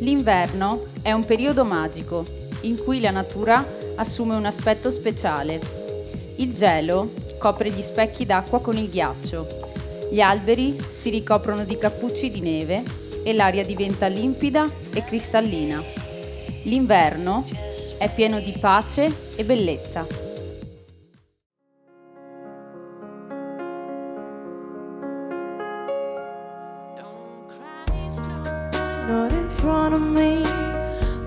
L'inverno è un periodo magico in cui la natura assume un aspetto speciale. Il gelo copre gli specchi d'acqua con il ghiaccio, gli alberi si ricoprono di cappucci di neve e l'aria diventa limpida e cristallina. L'inverno è pieno di pace e bellezza. Not in front of me.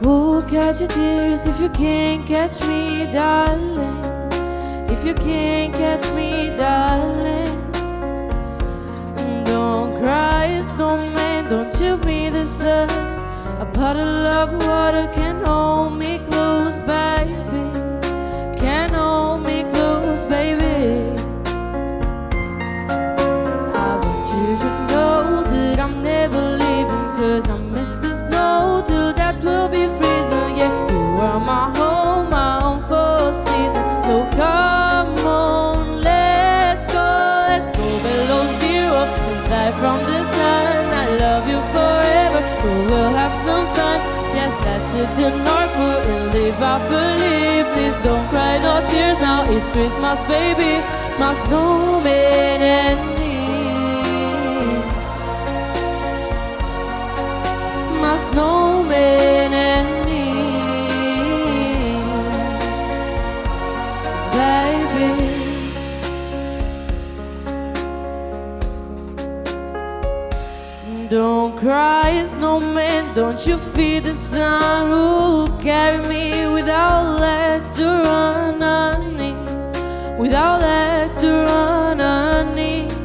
Oh, catch your tears if you can't catch me, darling. If you can't catch me, darling. Don't cry, snowman, don't you be the sun. A bottle of water can hold me close, baby. Can hold me close, baby. I want you to know that I'm never leaving, 'cause I miss the snow till that will be freezing. Yeah, you are my home, my own for a season. So come on, let's go below zero and fly from the sun. I love you forever, but we'll have some fun. Yes, that's it, the North Pole and live happily. Please don't cry, no tears now, it's Christmas, baby. My snowman and me. My snowman and me, baby. Don't cry, snowman, don't you feel the sun? Who carry me without legs to run underneath, without legs to run underneath.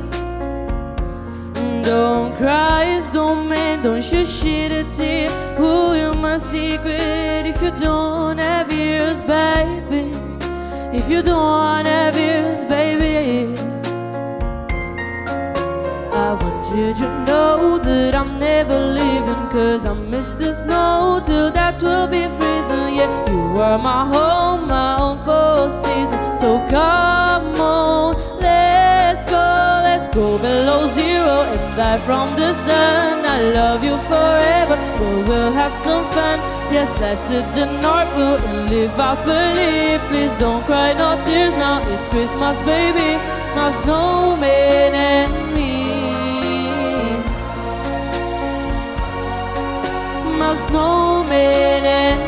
Don't cry, snowman, don't you shed a tear. Who you're my secret if you don't have ears, baby. If you don't have ears, baby. I want you to know that I'm never leaving, 'cause I miss the snow till that will be freezing. Yeah, you are my home, my own for a season. So come on, let's go below zero and die from the sun. I love you forever, but we'll have some fun. Yes, that's it, the North Pole and live happily. Please don't cry, no tears now, it's Christmas, baby. My snowman and me. My snowman and